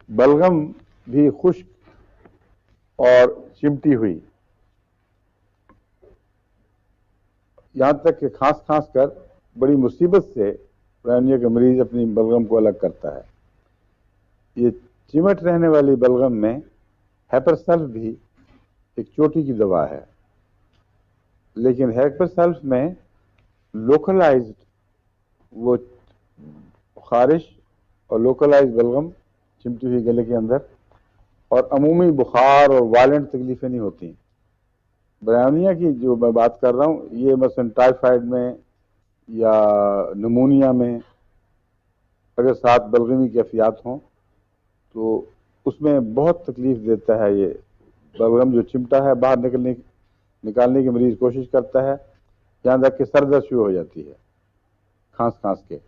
بلغم بھی خشک اور چمٹی ہوئی، یہاں تک کہ کھانس کھانس کر بڑی مصیبت سے برائیونیا کا مریض اپنی بلغم کو الگ کرتا ہے۔ یہ چمٹ رہنے والی بلغم میں ہیپرسلف بھی ایک چوٹی کی دوا ہے، لیکن ہیپرسلف میں لوکلائزڈ وہ خارش اور لوکلائز بلغم چمٹی ہوئی گلے کے اندر، اور عمومی بخار اور وائلنٹ تکلیفیں نہیں ہوتی۔ برائیونیا کی جو میں بات کر رہا ہوں، یہ مثلا ٹائیفائڈ میں یا نمونیا میں اگر ساتھ بلغمی کیفیات ہوں تو اس میں بہت تکلیف دیتا ہے۔ یہ بلغم جو چمٹا ہے باہر نکالنے کی مریض کوشش کرتا ہے، یہاں تک کہ سر درد شروع ہو جاتی ہے کھانس کھانس کے،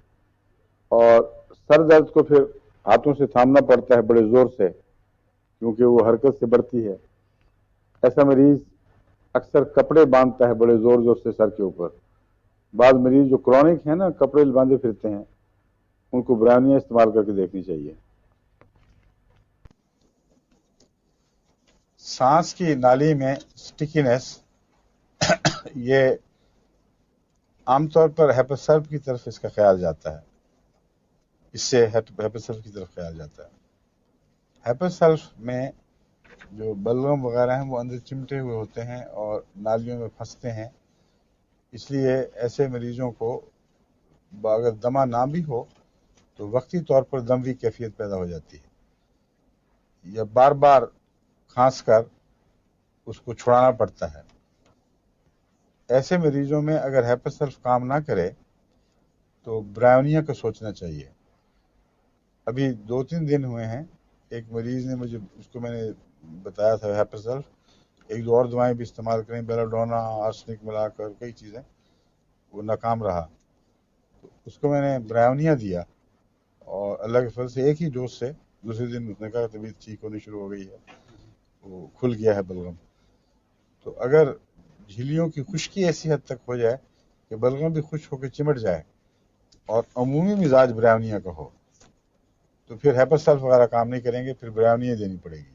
اور سر درد کو پھر ہاتھوں سے تھامنا پڑتا ہے بڑے زور سے، کیونکہ وہ حرکت سے بڑھتی ہے۔ ایسا مریض اکثر کپڑے باندھتا ہے بڑے زور زور سے سر کے اوپر۔ بعض مریض جو کرونک ہیں نا، کپڑے باندھے پھرتے ہیں، ان کو برائیونیا استعمال کر کے دیکھنی چاہیے۔ سانس کی نالی میں سٹکنیس، یہ عام طور پر ہیپرسلف کی طرف اس کا خیال جاتا ہے، اس سے ہیپرسلف کی طرف خیال جاتا ہے۔ ہیپرسلف میں جو بلغم وغیرہ ہیں وہ اندر چمٹے ہوئے ہوتے ہیں اور نالیوں میں پھنستے ہیں، اس لیے ایسے مریضوں کو اگر دمہ نہ بھی ہو تو وقتی طور پر دموی کیفیت پیدا ہو جاتی ہے، یا بار بار کھانس کر اس کو چھڑانا پڑتا ہے۔ ایسے مریضوں میں اگر ہیپرسلف کام نہ کرے تو برائیونیا کا سوچنا چاہیے۔ ابھی 2-3 دن ہوئے ہیں، ایک مریض نے مجھے، اس کو میں نے بتایا تھا ہیپرسلف، ایک دو اور دوائیں بھی استعمال کریں، بیلاڈونا، آرسنک ملا کر کئی چیزیں، وہ ناکام رہا۔ تو اس کو میں نے برائیونیا دیا، اور اللہ کے فضل سے ایک ہی ڈوز سے دوسرے دن اس نے کہا طبیعت ٹھیک ہونی شروع ہو گئی ہے، وہ کھل گیا ہے بلغم۔ تو اگر جھلیوں کی خشکی ایسی حد تک ہو جائے کہ بلغم بھی خشک ہو کے چمٹ جائے اور عمومی مزاج برائیونیا کا ہو، تو پھر ہیپرسلف وغیرہ کام نہیں کریں گے، پھر برائیونیا دینی پڑے گی۔